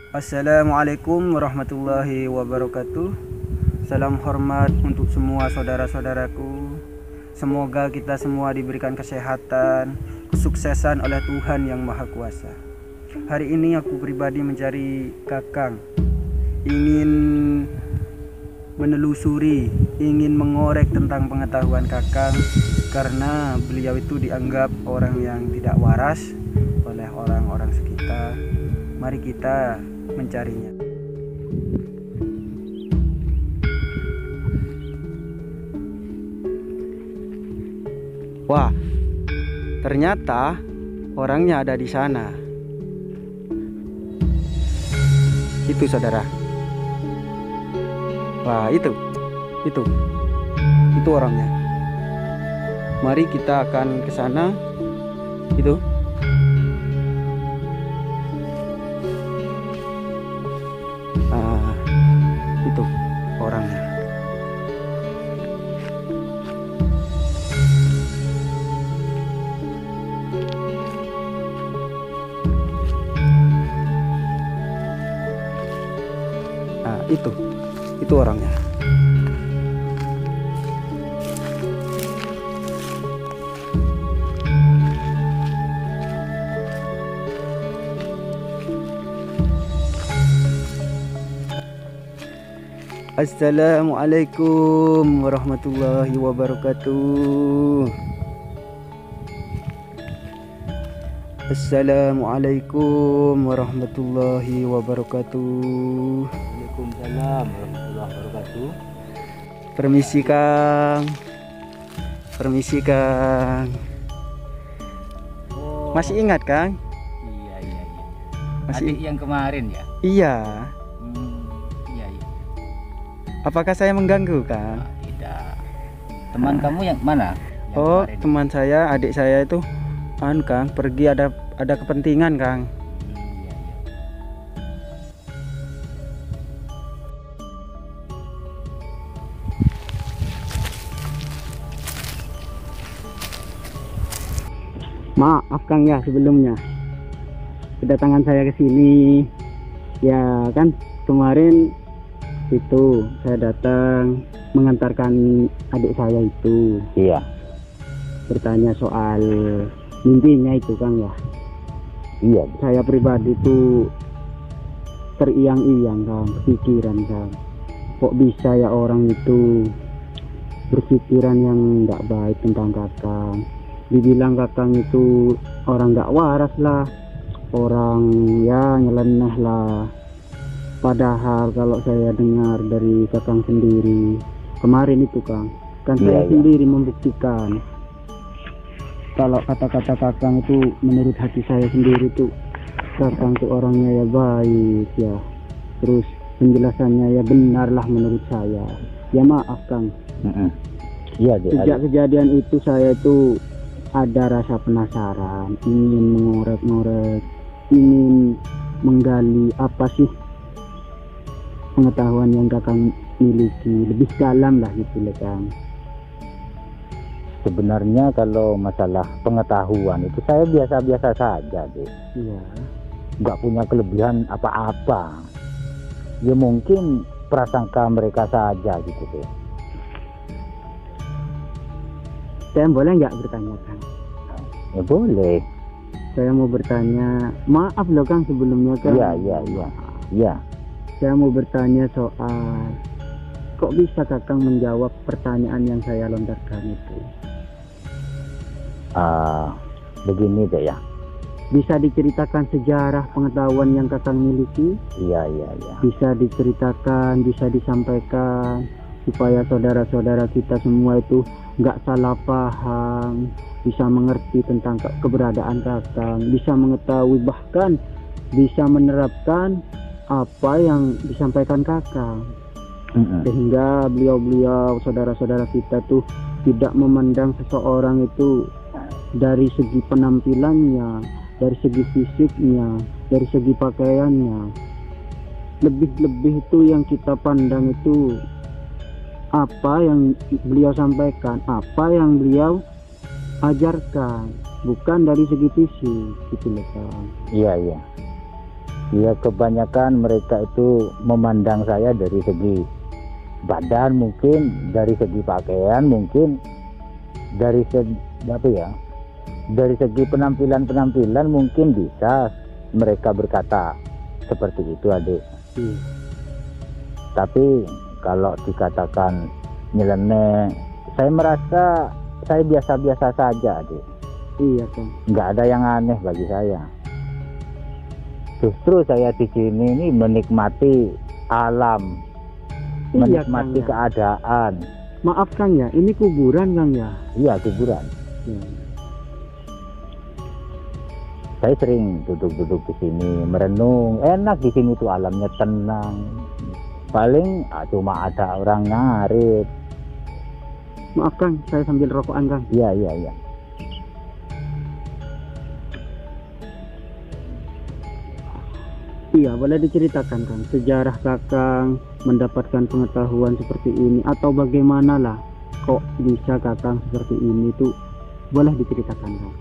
Assalamualaikum warahmatullahi wabarakatuh. Salam hormat untuk semua saudara-saudaraku. Semoga kita semua diberikan kesehatan, kesuksesan oleh Tuhan Yang Maha Kuasa. Hari ini aku pribadi mencari Kakang, ingin menelusuri, ingin mengorek tentang pengetahuan Kakang, karena beliau itu dianggap orang yang tidak waras oleh orang-orang sekitar. Mari kita mencarinya. Wah, ternyata orangnya ada di sana. Itu saudara. Wah, itu orangnya. Mari kita akan ke sana. Itu. Itu orangnya. Itu orangnya. Assalamualaikum warahmatullahi wabarakatuh. Assalamualaikum warahmatullahi wabarakatuh. Waalaikumsalam warahmatullahi wabarakatuh. Permisi Kang. Permisi Kang. Oh, Masih ingat Kang? iya. Masih. Adik yang kemarin ya? Iya. Iya. Apakah saya mengganggu Kang? Tidak. Teman kamu yang mana? Yang Oh, kemarin? teman saya, adik saya itu Kang, pergi ada kepentingan Kang. Iya. Maaf Kang ya sebelumnya. Kedatangan saya ke sini ya kan, kemarin itu saya datang mengantarkan adik saya itu, Iya. bertanya soal mimpinya itu Kang ya. Iya. Saya pribadi itu teriang-iang Kang, kepikiran Kang. Kok bisa ya orang itu berpikiran yang tidak baik tentang Kakang. Dibilang Kakang itu orang nggak waras lah, orang ya nyeleneh lah. Padahal kalau saya dengar dari Kakang sendiri kemarin itu Kang, kan saya Iya. sendiri membuktikan kalau kata-kata Kakang itu menurut hati saya sendiri tuh Kakang tuh orangnya ya baik ya, terus penjelasannya ya benar lah menurut saya. Ya maaf Kang, Iya. sejak kejadian itu saya itu ada rasa penasaran, ingin mengorek-ngorek, ingin menggali apa sih pengetahuan yang Kakang miliki lebih dalam lah gitu loh Kang. Sebenarnya kalau masalah pengetahuan itu saya biasa-biasa saja, deh. Iya. Nggak punya kelebihan apa-apa. Ya mungkin prasangka mereka saja gitu deh. Saya boleh nggak bertanya Kang? Ya boleh. Saya mau bertanya, maaf loh Kang sebelumnya Kang. Iya. Saya mau bertanya soal kok bisa Kakang menjawab pertanyaan yang saya lontarkan itu. Begini deh ya. Bisa diceritakan sejarah pengetahuan yang Kakang miliki? Iya. Bisa diceritakan, bisa disampaikan supaya saudara-saudara kita semua itu nggak salah paham, bisa mengerti tentang keberadaan Kakang, bisa mengetahui bahkan bisa menerapkan apa yang disampaikan Kakang, sehingga beliau-beliau saudara-saudara kita tuh tidak memandang seseorang itu dari segi penampilannya, dari segi fisiknya, dari segi pakaiannya. Lebih-lebih itu yang kita pandang itu apa yang beliau sampaikan, apa yang beliau ajarkan, bukan dari segi fisik gitu loh Kang. Iya. Ya kebanyakan mereka itu memandang saya dari segi badan, mungkin dari segi pakaian, mungkin dari segi apa ya, dari segi penampilan mungkin bisa mereka berkata seperti itu, adik. Tapi kalau dikatakan nyeleneh, saya merasa saya biasa-biasa saja, adik. Iya, Kang. Nggak ada yang aneh bagi saya. Justru saya di sini ini menikmati alam, Iya, menikmati Kang, ya. keadaan. Maaf, Kang, ya, ini kuburan, Kang, ya. Iya, kuburan. Ya. Saya sering duduk-duduk di sini merenung, enak di sini tuh, alamnya tenang. Paling cuma ada orang ngarit. Maaf, Kang, saya sambil rokokan, Kang. Iya, iya, iya. Iya, boleh diceritakan, Kang, sejarah Kakang mendapatkan pengetahuan seperti ini, atau bagaimana lah kok bisa Kakang seperti ini tuh, boleh diceritakan, Kang?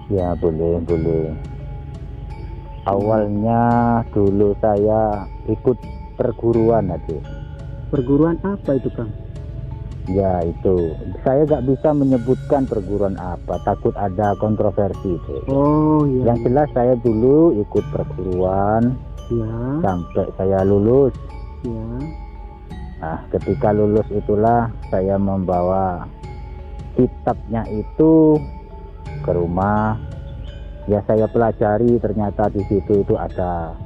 Ya, boleh, boleh. Awalnya dulu saya ikut perguruan, adik. Perguruan apa itu, Kang? Ya, itu. Saya nggak bisa menyebutkan perguruan apa, takut ada kontroversi itu. Oh, iya. Yang jelas saya dulu ikut perguruan Ya, sampai saya lulus. ya. Nah, ketika lulus itulah saya membawa kitabnya itu ke rumah. Ya, saya pelajari, ternyata di situ itu ada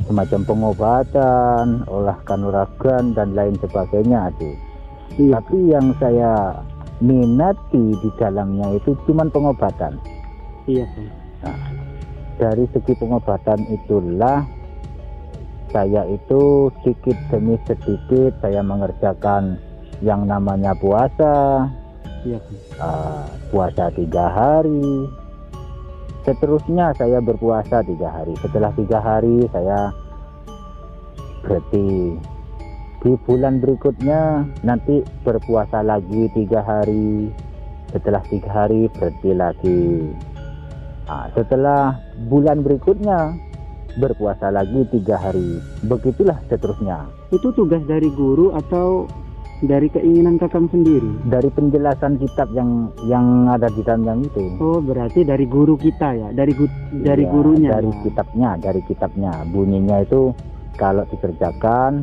semacam pengobatan, olah kanuragan dan lain sebagainya, adik. Iya. Tapi yang saya minati di dalamnya itu cuman pengobatan. Iya, Kang. Nah, dari segi pengobatan itulah saya itu sedikit demi sedikit saya mengerjakan yang namanya puasa. Iya, Kang. Puasa 3 hari. Seterusnya saya berpuasa 3 hari. Setelah 3 hari saya berhenti. Di bulan berikutnya nanti berpuasa lagi 3 hari. Setelah 3 hari berhenti lagi. Setelah bulan berikutnya berpuasa lagi 3 hari. Begitulah seterusnya. Itu tugas dari guru atau dari keinginan Kakang sendiri? Dari penjelasan kitab yang ada di dalam itu. Oh, berarti dari guru kita ya, dari Iya, gurunya. dari ya? dari kitabnya. Bunyinya itu kalau dikerjakan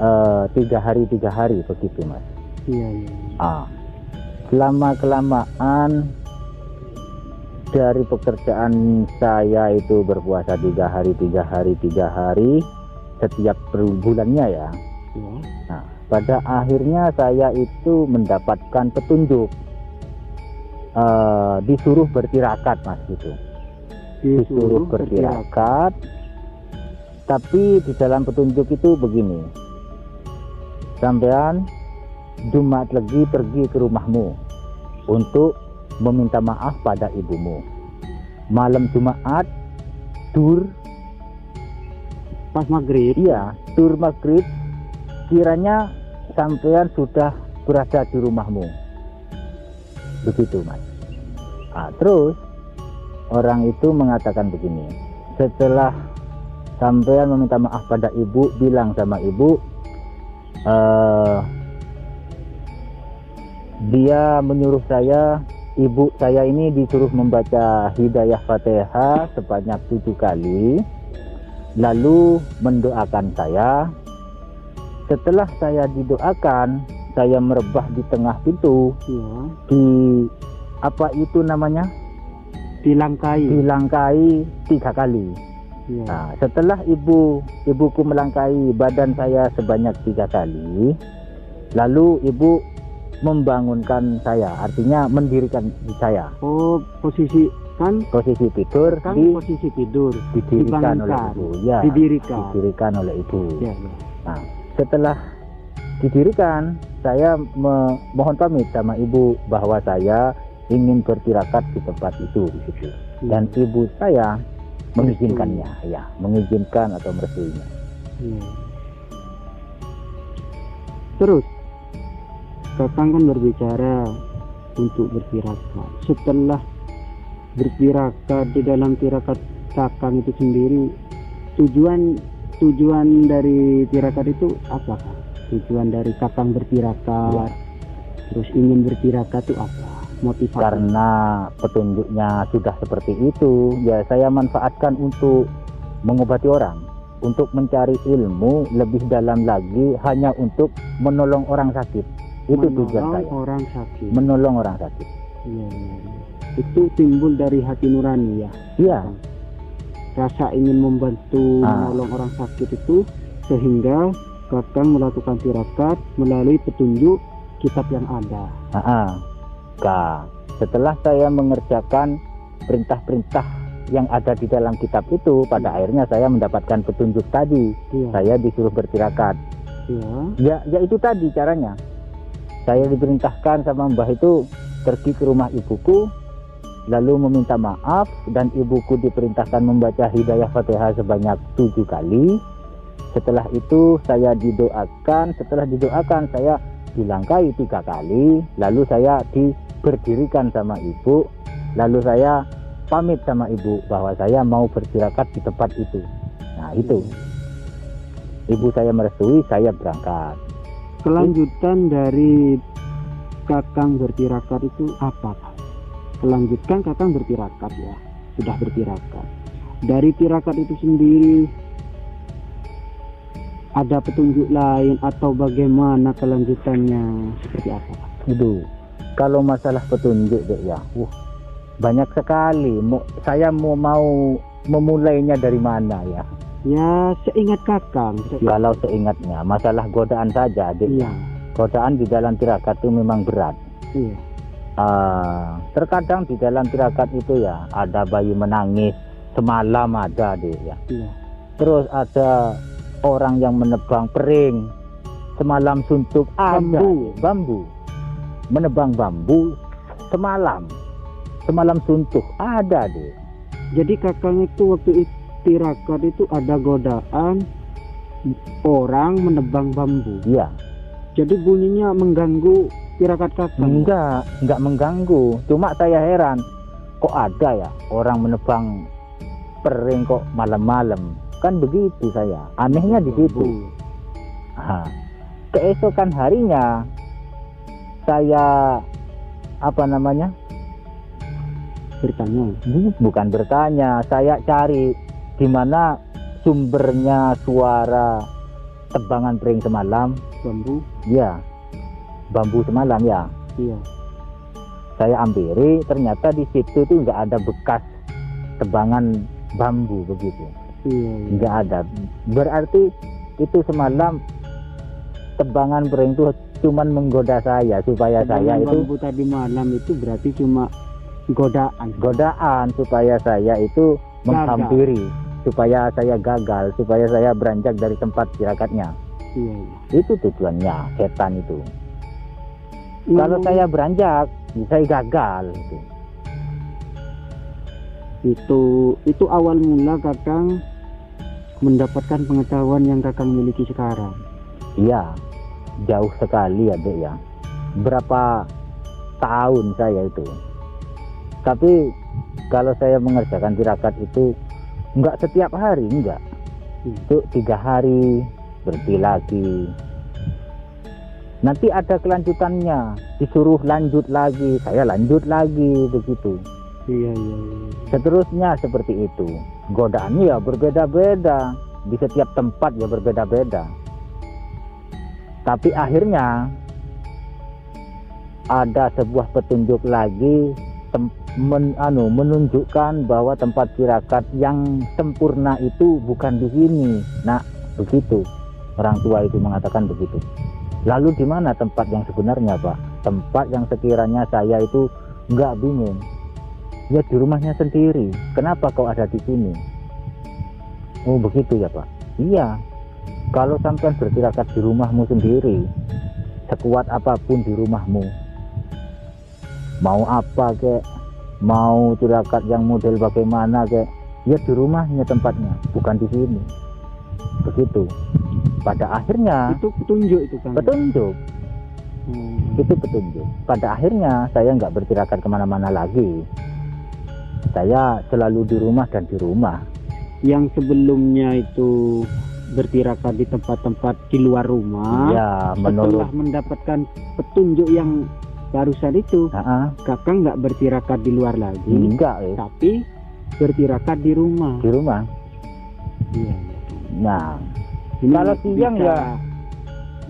3 hari 3 hari begitu, Mas. Iya, iya. Lama-kelamaan dari pekerjaan saya itu berpuasa 3 hari 3 hari 3 hari setiap bulannya ya. Ya. Nah, pada akhirnya saya itu mendapatkan petunjuk, disuruh bertirakat, Mas, gitu. Disuruh bertirakat. Tapi di dalam petunjuk itu begini, sampean Jumat lagi pergi ke rumahmu untuk meminta maaf pada ibumu. Malam Jumat dur, Pas maghrib. iya, dur maghrib, kiranya sampean sudah berada di rumahmu. Begitu, Mas. Terus orang itu mengatakan begini, setelah sampean meminta maaf pada ibu, bilang sama ibu, dia menyuruh saya, ibu saya ini disuruh membaca Hidayah Fatihah sebanyak 7 kali, lalu mendoakan saya. Setelah saya didoakan, saya merebah di tengah pintu, Ya. di apa itu namanya, Dilangkai. dilangkai 3 kali. Ya. Nah, setelah ibuku melangkai badan saya sebanyak 3 kali, lalu ibu membangunkan saya, artinya mendirikan saya. Oh, posisi kan Posisi tidur posisi tidur. didirikan oleh dibangunkan. ibu, ya, didirikan oleh ibu. Ya, ya. Nah, setelah didirikan, saya mohon pamit sama ibu bahwa saya ingin bertirakat di tempat itu di situ. Dan ibu saya mengizinkannya, ya, mengizinkan atau merestuinya. Ya. Terus Kakang kan berbicara untuk bertirakat. Setelah bertirakat, di dalam tirakat Kakang itu sendiri tujuan dari tirakat itu apa, Kak? Tujuan dari kakang bertirakat, terus ingin bertirakat itu apa? Motivasi? Karena petunjuknya sudah seperti itu, ya saya manfaatkan untuk mengobati orang, untuk mencari ilmu lebih dalam lagi, hanya untuk menolong orang sakit. Itu tujuan saya. Orang sakit. Menolong orang sakit. Iya. Itu timbul dari hati nurani ya. Iya. Rasa ingin membantu menolong orang sakit itu, sehingga kakang melakukan tirakat melalui petunjuk kitab yang ada. Setelah saya mengerjakan perintah-perintah yang ada di dalam kitab itu, pada akhirnya saya mendapatkan petunjuk tadi. Saya disuruh bertirakat. Ya itu tadi caranya. Saya diperintahkan sama mbah itu pergi ke rumah ibuku, lalu meminta maaf, dan ibuku diperintahkan membaca hidayah Fatihah sebanyak 7 kali. Setelah itu saya didoakan. Setelah didoakan saya dilangkai 3 kali, lalu saya diberdirikan sama ibu, lalu saya pamit sama ibu bahwa saya mau bertirakat di tempat itu. Nah itu, ibu saya merestui, saya berangkat. Kelanjutan dari kakang bertirakat itu apa, Kak? Kelanjutan kakang bertirakat ya, sudah bertirakat. Dari tirakat itu sendiri ada petunjuk lain atau bagaimana kelanjutannya, seperti apa? Itu kalau masalah petunjuk deh ya, banyak sekali. Saya mau memulainya dari mana ya? Ya seingat kakang. Kalau seingatnya masalah godaan saja, deh. Iya. Godaan di dalam tirakat itu memang berat. Iya. Terkadang di dalam tirakat itu ya ada bayi menangis semalam, ada deh ya. Iya. Terus ada orang yang menebang pering semalam suntuk, ada bambu menebang bambu semalam suntuk, ada deh. Jadi kakang itu waktu tirakat itu ada godaan orang menebang bambu. Iya. Jadi bunyinya mengganggu tirakat kakang? Enggak mengganggu, cuma saya heran kok ada ya orang menebang pering kok malam-malam. Kan begitu, saya anehnya di situ. Keesokan harinya saya bukan bertanya, saya cari di mana sumbernya suara tebangan pering semalam. Bambu? Ya, bambu semalam ya. Iya. Saya hampiri, ternyata di situ tuh nggak ada bekas tebangan bambu begitu. Iya. Nggak ada. Berarti itu semalam tebangan pering itu cuman menggoda saya supaya saya itu. Bambu tadi malam itu berarti cuma godaan supaya saya itu menghampiri, supaya saya gagal, supaya saya beranjak dari tempat tirakatnya. Iya. Itu tujuannya setan itu. Kalau saya beranjak, saya gagal. Itu awal mula kakang mendapatkan pengetahuan yang kakang miliki sekarang. Iya, jauh sekali ya dek ya. Berapa tahun saya itu. Tapi kalau saya mengerjakan tirakat itu enggak setiap hari, enggak. Itu 3 hari berhenti lagi. Nanti ada kelanjutannya, disuruh lanjut lagi, saya lanjut lagi begitu. Iya. Seterusnya seperti itu. Godaannya ya berbeda-beda, di setiap tempat ya berbeda-beda. Tapi akhirnya ada sebuah petunjuk lagi menunjukkan bahwa tempat tirakat yang sempurna itu bukan di sini. Nah, begitu. Orang tua itu mengatakan begitu. Lalu di mana tempat yang sebenarnya, Pak? Tempat yang sekiranya saya itu nggak bingung. Ya di rumahnya sendiri. Kenapa kau ada di sini? Oh begitu ya, Pak. Iya. Kalau sampai bertirakat di rumahmu sendiri, sekuat apapun di rumahmu, mau apa kek, mau tirakat yang model bagaimana kek, ya di rumahnya tempatnya, bukan di sini. Begitu. Pada akhirnya itu petunjuk itu kan? Petunjuk. Itu petunjuk. Pada akhirnya saya nggak bertirakat kemana-mana lagi. Saya selalu di rumah dan di rumah. yang sebelumnya itu bertirakat di tempat-tempat di luar rumah, Ya, menurut setelah mendapatkan petunjuk yang barusan itu, Kakang nggak bertirakat di luar lagi, enggak tapi bertirakat di rumah. di rumah. Iya. Nah, Ini kalau siang bisa, ya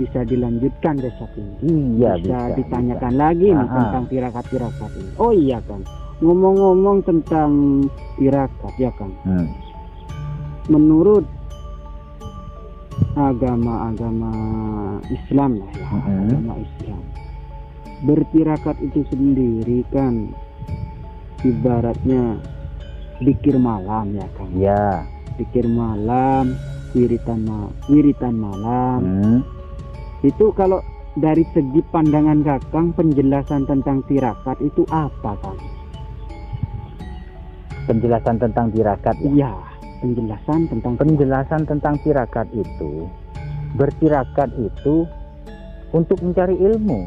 bisa dilanjutkan besok ini. iya Bisa ditanyakan lagi nih Ah, tentang tirakat-tirakat ini. Oh iya Kang, ngomong-ngomong tentang tirakat ya Kang, menurut agama Islam lah ya, agama Islam, bertirakat itu sendiri kan ibaratnya zikir malam ya Kang. Ya. Zikir malam, wiritan malam. Itu kalau dari segi pandangan Kakang, penjelasan tentang tirakat itu apa Kang? Penjelasan tentang tirakat ya. Iya, Penjelasan tentang tirakat itu, bertirakat itu untuk mencari ilmu.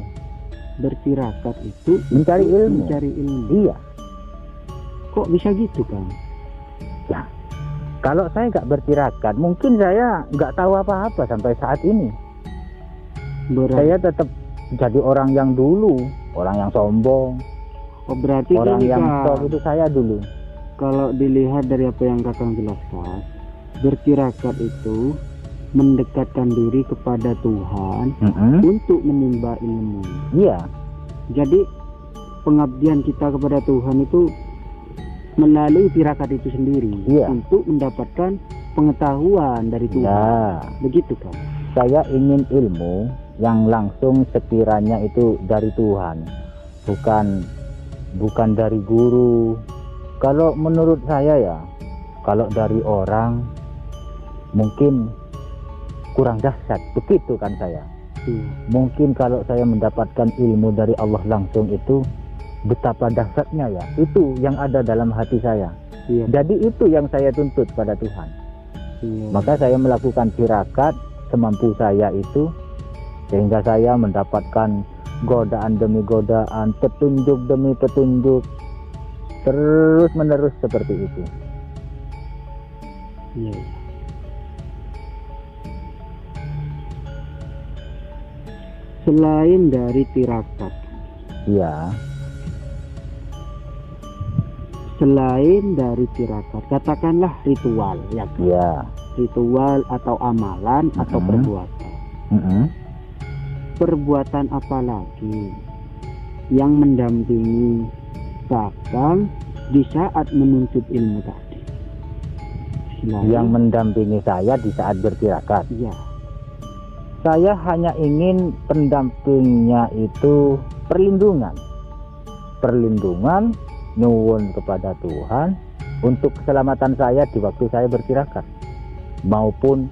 Bertirakat itu Mencari untuk ilmu. mencari ilmu. Iya. Kok bisa gitu Kang? Ya. Kalau saya nggak bertirakat, mungkin saya nggak tahu apa-apa sampai saat ini. Saya tetap jadi orang yang dulu, orang yang sombong, Oh, berarti orang gini, yang Kang, sok itu saya dulu. kalau dilihat dari apa yang Kakang jelaskan, bertirakat itu mendekatkan diri kepada Tuhan untuk menimba ilmu. Iya. Jadi pengabdian kita kepada Tuhan itu melalui tirakat itu sendiri, Iya. untuk mendapatkan pengetahuan dari Tuhan. Ya. Begitu kan? Saya ingin ilmu yang langsung sekiranya itu dari Tuhan, bukan dari guru. Kalau menurut saya ya, kalau dari orang mungkin kurang dahsyat, begitu kan saya. Iya. Mungkin kalau saya mendapatkan ilmu dari Allah langsung itu betapa dahsyatnya ya, itu yang ada dalam hati saya. Iya. Jadi itu yang saya tuntut pada Tuhan. Iya. Maka saya melakukan tirakat semampu saya itu, sehingga saya mendapatkan godaan demi godaan, petunjuk demi petunjuk, terus menerus seperti itu. Iya. Selain dari tirakat, Ya. selain dari tirakat, katakanlah ritual ya kan? Ya. Ritual atau amalan atau perbuatan. Perbuatan apa lagi yang mendampingi Kakang di saat menuntut ilmu tadi? Yang mendampingi saya di saat bertirakat. Iya. Saya hanya ingin pendampingnya itu perlindungan. Perlindungan nyuwun kepada Tuhan untuk keselamatan saya di waktu saya bertirakat, maupun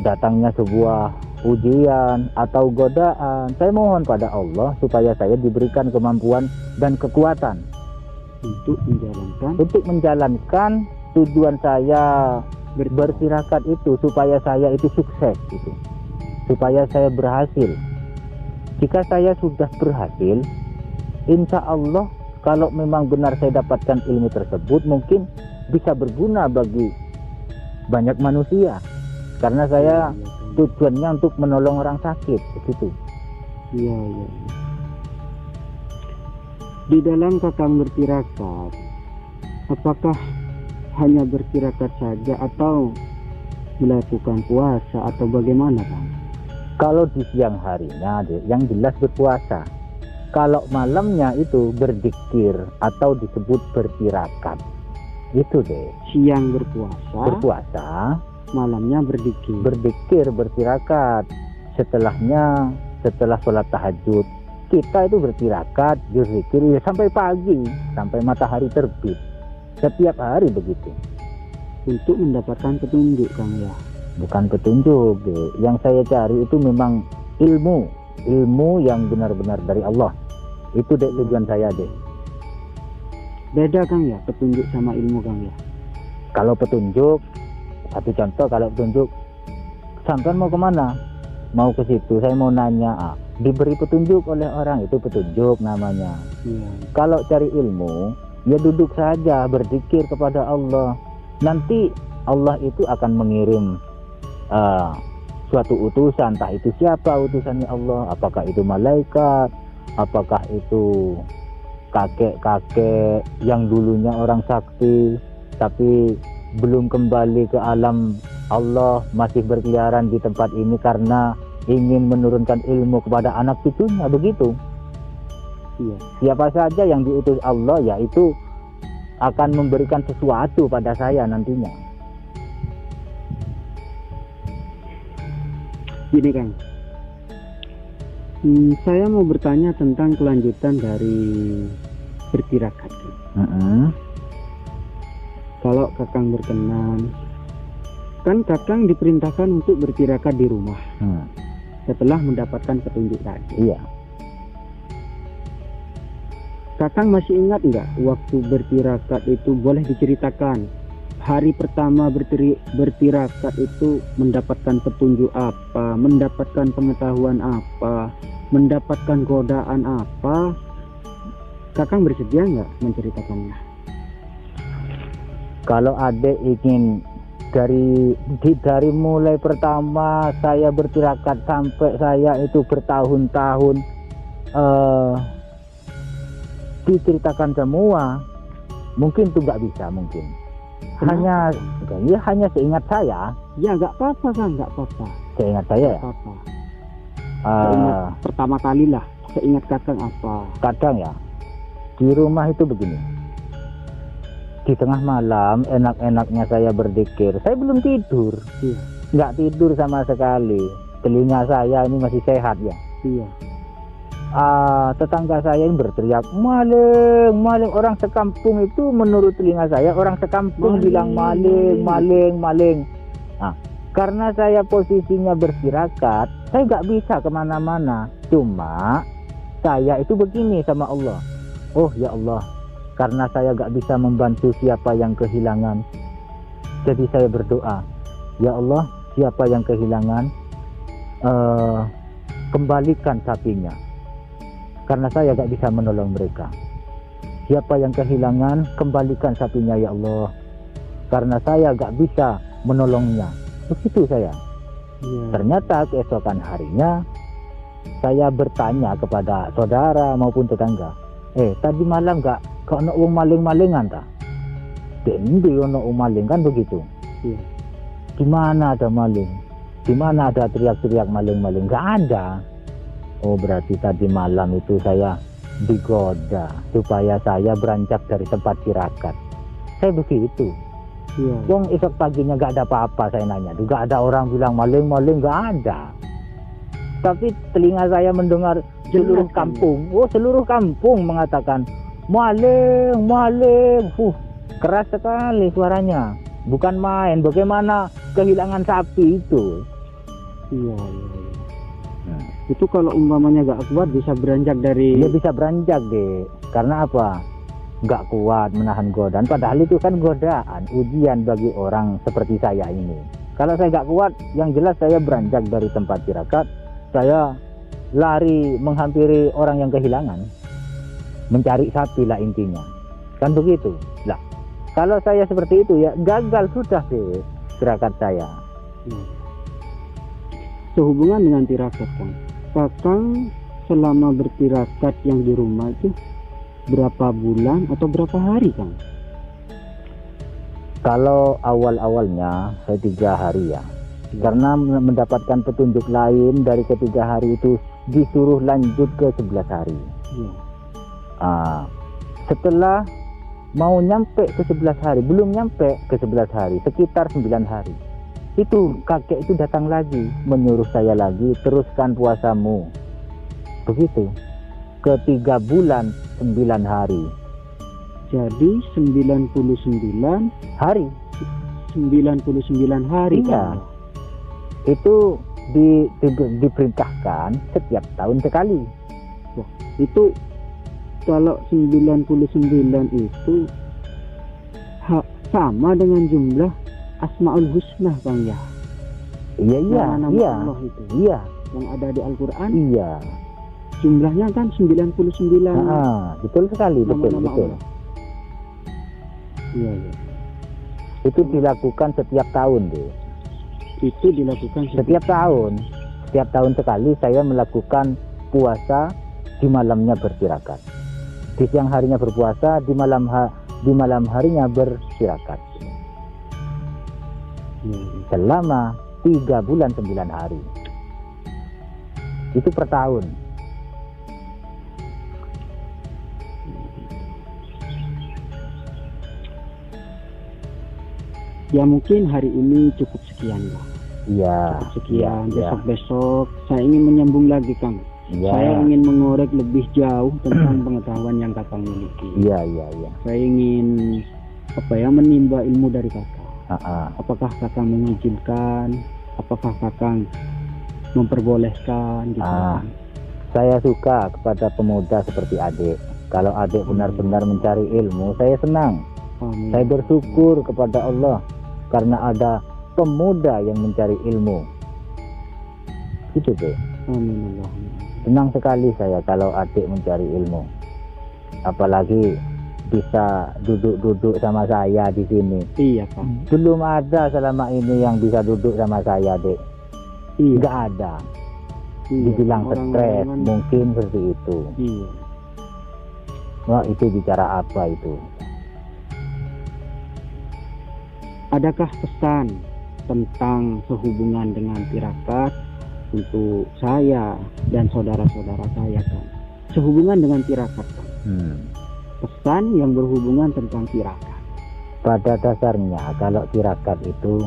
datangnya sebuah ujian atau godaan. Saya mohon pada Allah supaya saya diberikan kemampuan dan kekuatan untuk menjalankan tujuan saya bertirakat itu, supaya saya itu sukses gitu. Supaya saya berhasil. Jika saya sudah berhasil, insya Allah kalau memang benar saya dapatkan ilmu tersebut, mungkin bisa berguna bagi banyak manusia, karena saya tujuannya untuk menolong orang sakit begitu. Iya. Di dalam Kakang bertirakat, apakah hanya bertirakat saja atau melakukan puasa atau bagaimana Kang? Kalau di siang harinya yang jelas berpuasa. Kalau malamnya itu berzikir atau disebut bertirakat. Itu deh. Siang berpuasa, malamnya berzikir, bertirakat. Setelah sholat tahajud, kita itu bertirakat, berzikir ya, sampai pagi, sampai matahari terbit. Setiap hari begitu. Untuk mendapatkan petunjuk Kang ya. Bukan petunjuk deh. Yang saya cari itu memang ilmu yang benar-benar dari Allah. Itu deh tujuan saya deh. Beda Kang ya, petunjuk sama ilmu Kang ya. Kalau petunjuk, satu contoh, kalau petunjuk, sampean mau kemana? Mau ke situ, saya mau nanya. Diberi petunjuk oleh orang, itu petunjuk namanya. Iya. Kalau cari ilmu, ya duduk saja, berzikir kepada Allah. Nanti Allah itu akan mengirim suatu utusan, entah itu siapa utusannya Allah, apakah itu malaikat, apakah itu kakek-kakek yang dulunya orang sakti tapi belum kembali ke alam Allah, masih berkeliaran di tempat ini karena ingin menurunkan ilmu kepada anak cucunya, begitu. Iya. Siapa saja yang diutus Allah, yaitu akan memberikan sesuatu pada saya nantinya. Gini Kang, saya mau bertanya tentang kelanjutan dari bertirakat. Kalau Kakang berkenan, kan Kakang diperintahkan untuk bertirakat di rumah setelah mendapatkan petunjuk tadi. Iya. Kakang masih ingat nggak waktu bertirakat itu, boleh diceritakan hari pertama bertirakat itu mendapatkan petunjuk apa, mendapatkan pengetahuan apa, mendapatkan godaan apa? Kakang bersedia nggak menceritakannya? Kalau adek ingin dari mulai pertama saya bertirakat sampai saya itu bertahun-tahun diceritakan semua, mungkin itu nggak bisa, mungkin. Kenapa? Hanya seingat saya. Ya nggak apa-apa Kang, nggak apa-apa. Seingat saya ya. Apa-apa. Seingat pertama kali lah, seingat Kakang apa? Kadang ya di rumah itu begini, di tengah malam enak-enaknya saya berzikir, saya belum tidur. Iya. Nggak tidur sama sekali, telinga saya ini masih sehat ya. Iya. Tetangga saya ini berteriak maling, maling. Orang sekampung itu, menurut telinga saya, orang sekampung bilang maling, maling, maling. Nah, karena saya posisinya bertirakat, saya nggak bisa kemana-mana. Cuma saya itu begini sama Allah, oh ya Allah, karena saya nggak bisa membantu siapa yang kehilangan, jadi saya berdoa, ya Allah, siapa yang kehilangan, kembalikan sapinya, karena saya gak bisa menolong mereka. Siapa yang kehilangan, kembalikan sapinya ya Allah, karena saya gak bisa menolongnya. Begitu saya. Ternyata keesokan harinya saya bertanya kepada saudara maupun tetangga, tadi malam gak ono wong maling-malingan ta? Dendi ono wong maling, kan begitu. Di mana ada maling? Di mana ada teriak-teriak maling-maling? Gak ada. Oh, berarti tadi malam itu saya digoda supaya saya beranjak dari tempat tirakat. Saya begitu. Wong esok paginya gak ada apa-apa, saya nanya. Juga ada orang bilang maling-maling, gak ada. Tapi telinga saya mendengar seluruh kampung. Oh, seluruh kampung mengatakan maling, maling. Keras sekali suaranya. Bukan main. Bagaimana kehilangan sapi itu? Iya. Itu kalau umpamanya gak kuat bisa beranjak dari... Dia bisa beranjak deh. Karena apa? Gak kuat menahan godaan. Padahal itu kan godaan, ujian bagi orang seperti saya ini. Kalau saya gak kuat, yang jelas saya beranjak dari tempat tirakat. Saya lari menghampiri orang yang kehilangan, mencari sapi lah intinya. Kan begitu lah. Kalau saya seperti itu ya gagal sudah deh tirakat saya. Sehubungan dengan tirakat Kakang selama bertirakat yang di rumah itu berapa bulan atau berapa hari Kang? Kalau awal-awalnya saya 3 hari ya. Karena mendapatkan petunjuk lain dari ketiga hari itu disuruh lanjut ke 11 hari. Setelah mau nyampe ke 11 hari, belum nyampe ke 11 hari, sekitar 9 hari. Itu kakek itu datang lagi, menyuruh saya lagi, teruskan puasamu. Begitu. Ke 3 bulan 9 hari. Jadi 99 hari. 99 hari. Iya. Kan? Itu diperintahkan setiap tahun sekali. Wah, itu kalau 99 itu sama dengan jumlah Asmaul Husna Bang ya. Iya. Allah itu. Iya. Yang ada di Al-Qur'an. Iya. Jumlahnya kan 99. Betul sekali, betul. Iya. Itu dilakukan setiap tahun deh. Itu dilakukan Setiap tahun sekali saya melakukan puasa, di malamnya bertirakat. Di siang harinya berpuasa, di malam harinya bertirakat. Selama 3 bulan 9 hari. Itu per tahun. Ya mungkin hari ini cukup sekian lah. Iya. Cukup sekian. Iya. Besok saya ingin menyambung lagi Kang. Iya. Saya ingin mengorek lebih jauh tentang pengetahuan yang Kakang miliki. Iya. Saya ingin menimba ilmu dari Kakang. Apakah Kakang mengizinkan? Apakah Kakang memperbolehkan? Gitu, Kang? Saya suka kepada pemuda seperti adik. Kalau adik benar-benar mencari ilmu, saya senang. Amin. Saya bersyukur kepada Allah karena ada pemuda yang mencari ilmu. Gitu deh. Amin. Senang sekali saya kalau adik mencari ilmu. Apalagi bisa duduk-duduk sama saya di sini. Iya Kang. Belum ada selama ini yang bisa duduk sama saya, Dek. Iya. Nggak ada. Iya. Dibilang stres, Orang-orang mungkin seperti itu. Iya. Wah, itu bicara apa itu? Adakah pesan tentang sehubungan dengan tirakat untuk saya dan saudara-saudara saya Kang? Sehubungan dengan tirakat Kang. Pesan yang berhubungan tentang tirakat. Pada dasarnya kalau tirakat itu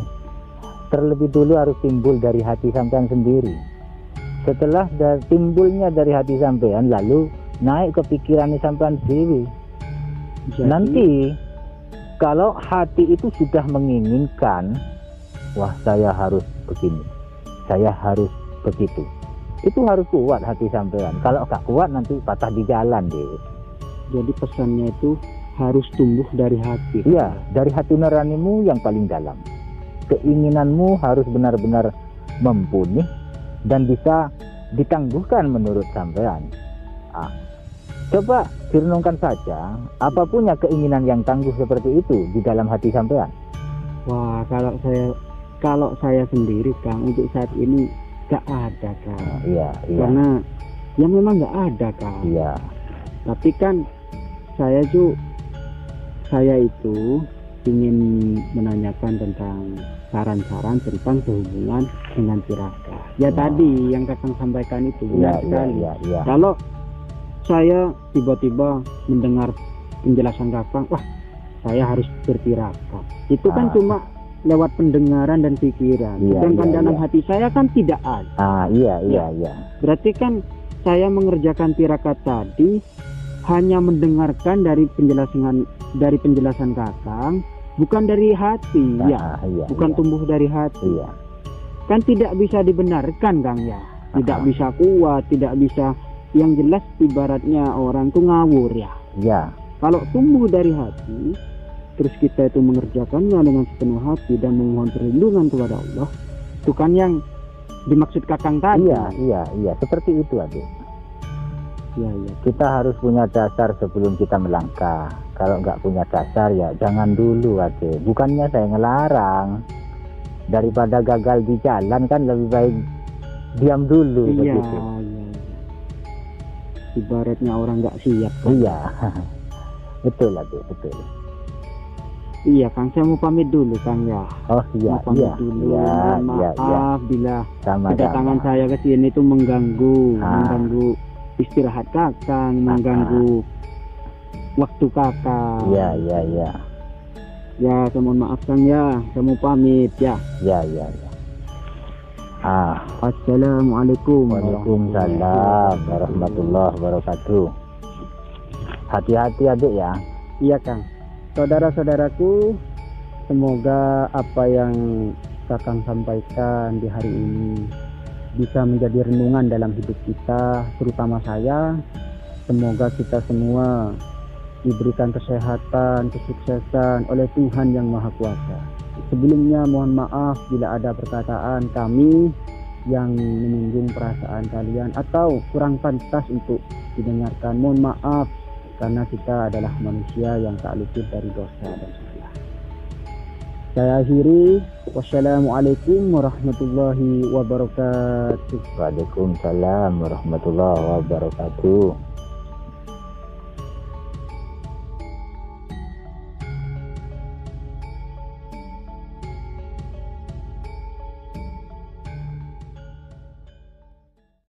terlebih dulu harus timbul dari hati sampean sendiri. Setelah timbulnya dari hati sampean, lalu naik ke pikiran sampean sendiri. Nanti kalau hati itu sudah menginginkan, wah saya harus begini, saya harus begitu, itu harus kuat hati sampean. Kalau gak kuat nanti patah di jalan deh. Jadi pesannya itu harus tumbuh dari hati. Iya, dari hati nuranimu yang paling dalam. Keinginanmu harus benar-benar mumpuni dan bisa ditangguhkan menurut sampean. Coba direnungkan saja, apa punya keinginan yang tangguh seperti itu di dalam hati sampean? Wah, kalau saya sendiri Kang, untuk saat ini gak ada Kang. Iya. Karena ya memang gak ada Kang. Iya. Tapi kan saya itu ingin menanyakan tentang saran-saran tentang sehubungan dengan tirakat. Ya tadi yang Kakang sampaikan itu benar sekali. Iya. Kalau saya tiba-tiba mendengar penjelasan Kakang, wah saya harus bertirakat. Itu kan cuma lewat pendengaran dan pikiran. Sedangkan dalam hati saya kan tidak ada. Iya. Berarti kan saya mengerjakan tirakat tadi hanya mendengarkan dari penjelasan Kakang, bukan dari hati. Bukan tumbuh dari hati. Iya. Kan tidak bisa dibenarkan Kang ya. Tidak bisa kuat, tidak bisa. Yang jelas ibaratnya orang tuh ngawur ya. Iya. Kalau tumbuh dari hati, terus kita itu mengerjakannya dengan sepenuh hati dan memohon perlindungan kepada Allah, itu kan yang dimaksud Kakang tadi. Iya. Seperti itu adik. Iya. Kita harus punya dasar sebelum kita melangkah. Kalau nggak punya dasar ya jangan dulu adik. Bukannya saya ngelarang. Daripada gagal di jalan kan lebih baik diam dulu. Iya. Begitu. Ibaratnya orang nggak siap kan? Iya. Betul adik, betul. Iya Kang, saya mau pamit dulu Kang ya. Oh iya. Mau pamit dulu. Maaf bila kedatangan saya ke sini itu mengganggu istirahat Kakang, mengganggu waktu Kakang. Iya. Ya, saya mohon maaf Kang ya. Saya mau pamit ya. Iya. Assalamualaikum. Waalaikumsalam warahmatullahi wabarakatuh. Hati-hati adik ya. Iya Kang. Saudara-saudaraku, semoga apa yang Kakang sampaikan di hari ini bisa menjadi renungan dalam hidup kita, terutama saya. Semoga kita semua diberikan kesehatan, kesuksesan oleh Tuhan Yang Maha Kuasa. Sebelumnya mohon maaf bila ada perkataan kami yang menyinggung perasaan kalian atau kurang pantas untuk didengarkan. Mohon maaf karena kita adalah manusia yang tak luput dari dosa dan salah. Saya akhiri. Wassalamualaikum warahmatullahi wabarakatuh. Waalaikumsalam warahmatullahi wabarakatuh.